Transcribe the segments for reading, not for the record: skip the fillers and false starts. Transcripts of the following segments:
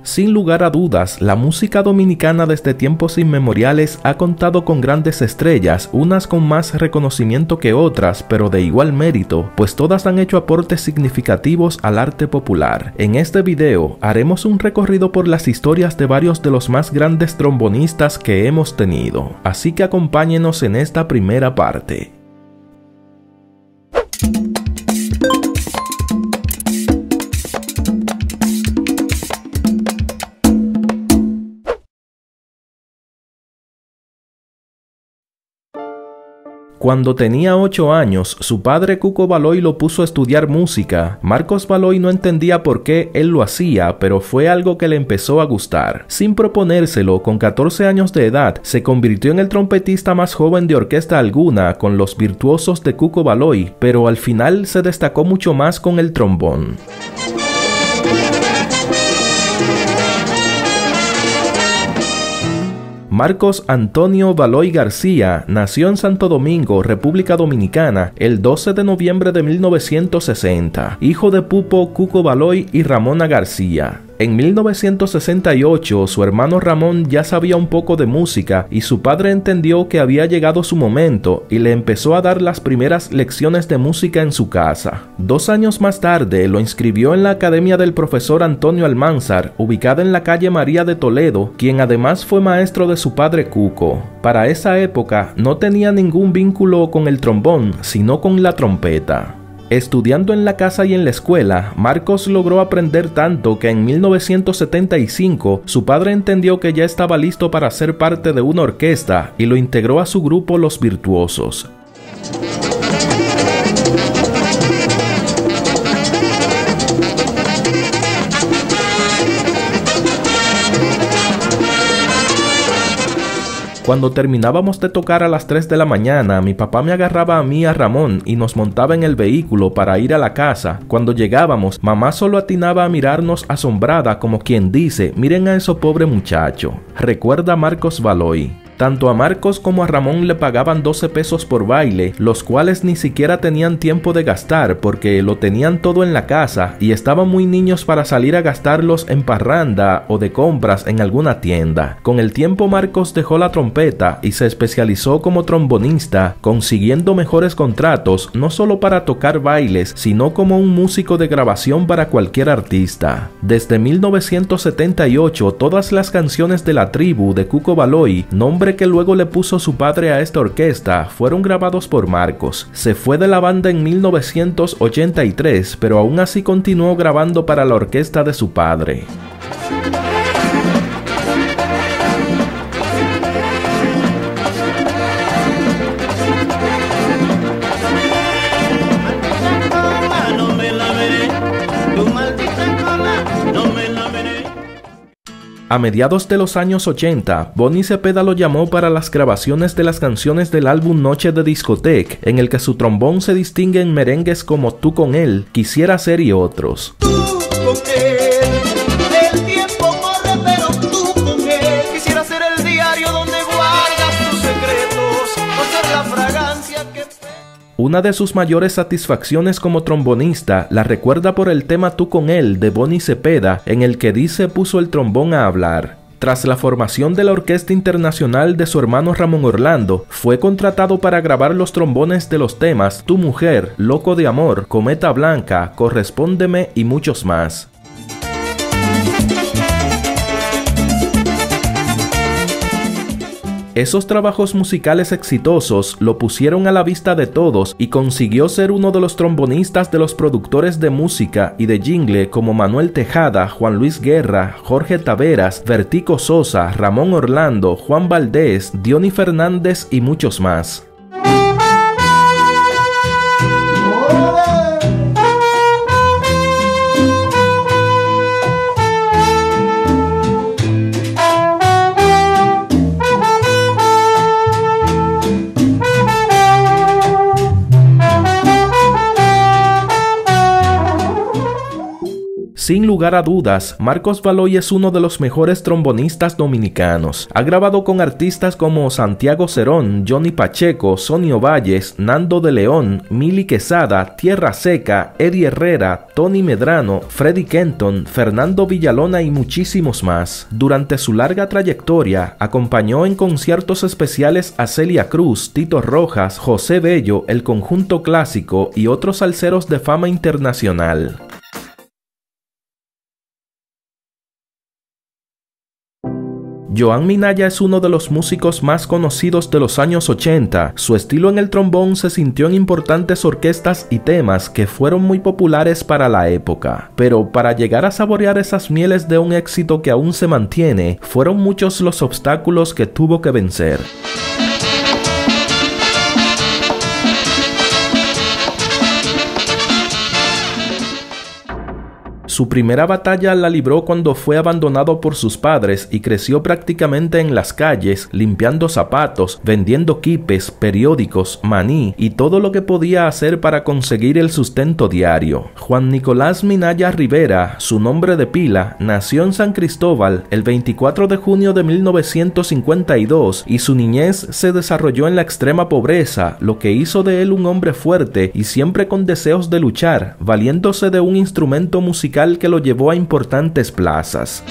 Sin lugar a dudas, la música dominicana desde tiempos inmemoriales ha contado con grandes estrellas, unas con más reconocimiento que otras, pero de igual mérito, pues todas han hecho aportes significativos al arte popular. En este video haremos un recorrido por las historias de varios de los más grandes trombonistas que hemos tenido, así que acompáñenos en esta primera parte. Cuando tenía 8 años, su padre Cuco Baloy lo puso a estudiar música. Marcos Baloy no entendía por qué él lo hacía, pero fue algo que le empezó a gustar. Sin proponérselo, con 14 años de edad, se convirtió en el trompetista más joven de orquesta alguna con los virtuosos de Cuco Baloy, pero al final se destacó mucho más con el trombón. Marcos Antonio Baloy García nació en Santo Domingo, República Dominicana, el 12 de noviembre de 1960, hijo de Pupo Cuco Baloy y Ramona García. En 1968, su hermano Ramón ya sabía un poco de música y su padre entendió que había llegado su momento y le empezó a dar las primeras lecciones de música en su casa. 2 años más tarde, lo inscribió en la academia del profesor Antonio Almanzar, ubicada en la calle María de Toledo, quien además fue maestro de su padre Cuco. Para esa época, no tenía ningún vínculo con el trombón, sino con la trompeta. Estudiando en la casa y en la escuela, Marcos logró aprender tanto que en 1975 su padre entendió que ya estaba listo para ser parte de una orquesta y lo integró a su grupo Los Virtuosos. Cuando terminábamos de tocar a las 3 de la mañana, mi papá me agarraba a mí y a Ramón y nos montaba en el vehículo para ir a la casa. Cuando llegábamos, mamá solo atinaba a mirarnos asombrada como quien dice, miren a ese pobre muchacho. Recuerda Marcos Baloy. Tanto a Marcos como a Ramón le pagaban 12 pesos por baile, los cuales ni siquiera tenían tiempo de gastar porque lo tenían todo en la casa y estaban muy niños para salir a gastarlos en parranda o de compras en alguna tienda. Con el tiempo Marcos dejó la trompeta y se especializó como trombonista, consiguiendo mejores contratos no solo para tocar bailes, sino como un músico de grabación para cualquier artista. Desde 1978, todas las canciones de La Tribu de Cuco Baloy, nombre que luego le puso su padre a esta orquesta, fueron grabados por Marcos. Se fue de la banda en 1983, pero aún así continuó grabando para la orquesta de su padre. A mediados de los años 80, Bonnie Cepeda lo llamó para las grabaciones de las canciones del álbum Noche de Discoteca, en el que su trombón se distingue en merengues como Tú con él, Quisiera ser y otros. Tú con él, el tiempo corre pero tú con él, quisiera ser el diario donde guardas tus secretos, por ser la fragancia que... Una de sus mayores satisfacciones como trombonista la recuerda por el tema Tú con él de Bonnie Cepeda, en el que dice puso el trombón a hablar. Tras la formación de la Orquesta Internacional de su hermano Ramón Orlando, fue contratado para grabar los trombones de los temas Tu Mujer, Loco de Amor, Cometa Blanca, Correspóndeme y muchos más. Esos trabajos musicales exitosos lo pusieron a la vista de todos y consiguió ser uno de los trombonistas de los productores de música y de jingle como Manuel Tejada, Juan Luis Guerra, Jorge Taveras, Vertico Sosa, Ramón Orlando, Juan Valdés, Diony Fernández y muchos más. Sin lugar a dudas, Marcos Baloy es uno de los mejores trombonistas dominicanos. Ha grabado con artistas como Santiago Cerón, Johnny Pacheco, Sonio Valles, Nando de León, Mili Quesada, Tierra Seca, Eddie Herrera, Tony Medrano, Freddy Kenton, Fernando Villalona y muchísimos más. Durante su larga trayectoria, acompañó en conciertos especiales a Celia Cruz, Tito Rojas, José Bello, El Conjunto Clásico y otros salseros de fama internacional. Joan Minaya es uno de los músicos más conocidos de los años 80. Su estilo en el trombón se sintió en importantes orquestas y temas que fueron muy populares para la época. Pero para llegar a saborear esas mieles de un éxito que aún se mantiene, fueron muchos los obstáculos que tuvo que vencer. Su primera batalla la libró cuando fue abandonado por sus padres y creció prácticamente en las calles, limpiando zapatos, vendiendo quipes, periódicos, maní y todo lo que podía hacer para conseguir el sustento diario. Juan Nicolás Minaya Rivera, su nombre de pila, nació en San Cristóbal el 24 de junio de 1952 y su niñez se desarrolló en la extrema pobreza, lo que hizo de él un hombre fuerte y siempre con deseos de luchar, valiéndose de un instrumento musical que lo llevó a importantes plazas.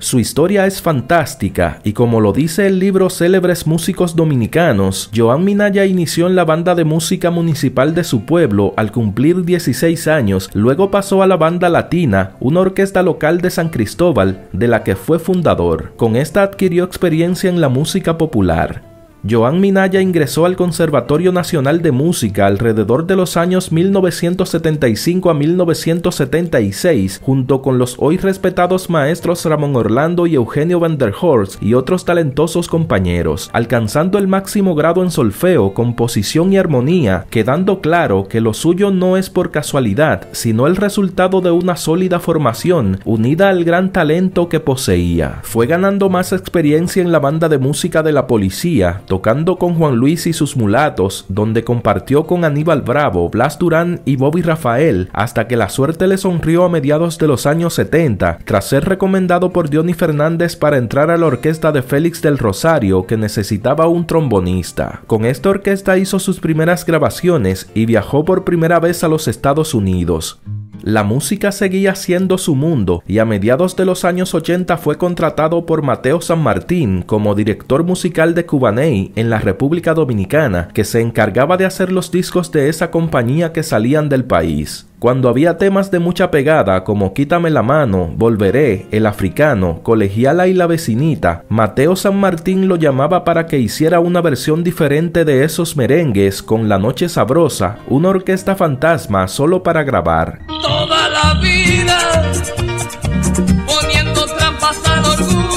Su historia es fantástica y como lo dice el libro Célebres Músicos Dominicanos, Joan Minaya inició en la banda de música municipal de su pueblo al cumplir 16 años, luego pasó a la Banda Latina, una orquesta local de San Cristóbal, de la que fue fundador. Con esta adquirió experiencia en la música popular. Joan Minaya ingresó al Conservatorio Nacional de Música alrededor de los años 1975 a 1976, junto con los hoy respetados maestros Ramón Orlando y Eugenio van der Horst y otros talentosos compañeros, alcanzando el máximo grado en solfeo, composición y armonía, quedando claro que lo suyo no es por casualidad, sino el resultado de una sólida formación, unida al gran talento que poseía. Fue ganando más experiencia en la banda de música de la policía, tocando con Juan Luis y sus Mulatos, donde compartió con Aníbal Bravo, Blas Durán y Bobby Rafael, hasta que la suerte le sonrió a mediados de los años 70, tras ser recomendado por Johnny Fernández para entrar a la orquesta de Félix del Rosario, que necesitaba un trombonista. Con esta orquesta hizo sus primeras grabaciones y viajó por primera vez a los Estados Unidos. La música seguía siendo su mundo y a mediados de los años 80 fue contratado por Mateo San Martín como director musical de Cubaney en la República Dominicana, que se encargaba de hacer los discos de esa compañía que salían del país. Cuando había temas de mucha pegada como Quítame la mano, Volveré, El Africano, Colegiala y La Vecinita, Mateo San Martín lo llamaba para que hiciera una versión diferente de esos merengues con La Noche Sabrosa, una orquesta fantasma solo para grabar. Toda la vida poniendo trampas al orgullo.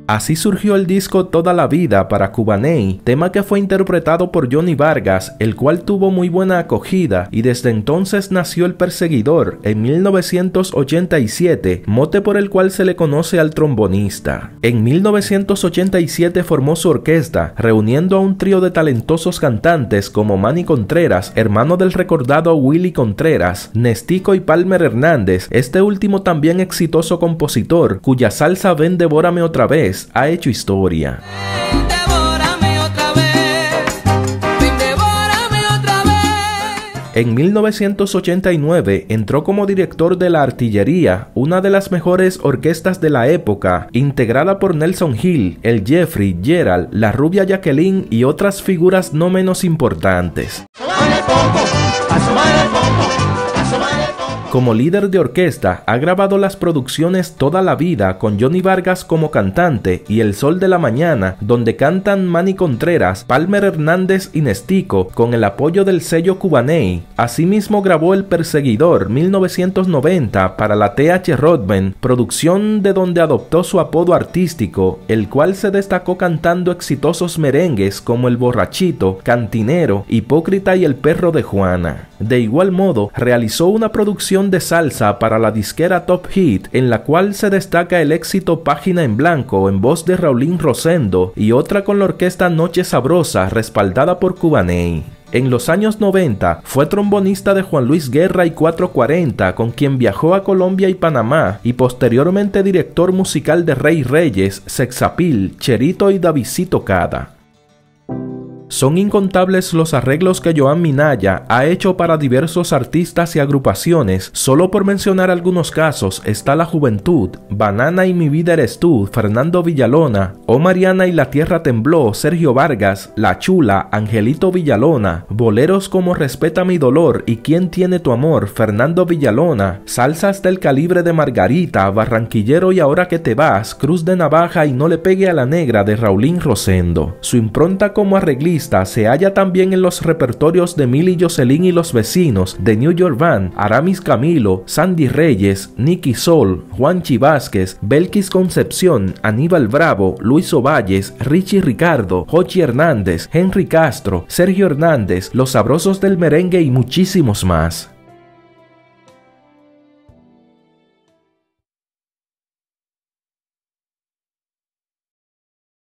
Así surgió el disco Toda la Vida para Cubaney, tema que fue interpretado por Johnny Vargas, el cual tuvo muy buena acogida, y desde entonces nació El Perseguidor en 1987, mote por el cual se le conoce al trombonista. En 1987 formó su orquesta, reuniendo a un trío de talentosos cantantes como Manny Contreras, hermano del recordado Willy Contreras, Nestico y Palmer Hernández, este último también exitoso compositor, cuya salsa Ven Devórame Otra Vez ha hecho historia. En 1989 entró como director de La Artillería, una de las mejores orquestas de la época, integrada por Nelson Hill, el Jeffrey, Gerald, la rubia Jacqueline y otras figuras no menos importantes. Como líder de orquesta, ha grabado las producciones Toda la Vida con Johnny Vargas como cantante y El Sol de la Mañana, donde cantan Manny Contreras, Palmer Hernández y Nestico, con el apoyo del sello Cubaney. Asimismo grabó El Perseguidor 1990 para la TH Rodman, producción de donde adoptó su apodo artístico, el cual se destacó cantando exitosos merengues como El Borrachito, Cantinero, Hipócrita y El Perro de Juana. De igual modo, realizó una producción canción de salsa para la disquera Top Hit, en la cual se destaca el éxito Página en Blanco en voz de Raulín Rosendo y otra con la orquesta Noche Sabrosa respaldada por Cubaney. En los años 90 fue trombonista de Juan Luis Guerra y 440, con quien viajó a Colombia y Panamá, y posteriormente director musical de Rey Reyes, Sexapil, Cherito y Davidcito Cada. Son incontables los arreglos que Joan Minaya ha hecho para diversos artistas y agrupaciones. Solo por mencionar algunos casos está La Juventud, Banana y Mi Vida Eres Tú, Fernando Villalona, O Mariana y La Tierra Tembló, Sergio Vargas, La Chula, Angelito Villalona, boleros como Respeta mi Dolor y ¿Quién tiene tu amor?, Fernando Villalona, salsas del calibre de Margarita, Barranquillero y Ahora que te vas, Cruz de Navaja y No le pegue a la negra de Raulín Rosendo. Su impronta como arreglista se halla también en los repertorios de Milly Jocelyn y Los Vecinos, de New York Band, Aramis Camilo, Sandy Reyes, Nicky Sol, Juanchi Vázquez, Belkis Concepción, Aníbal Bravo, Luis Ovalles, Richie Ricardo, Jochi Hernández, Henry Castro, Sergio Hernández, Los Sabrosos del Merengue y muchísimos más.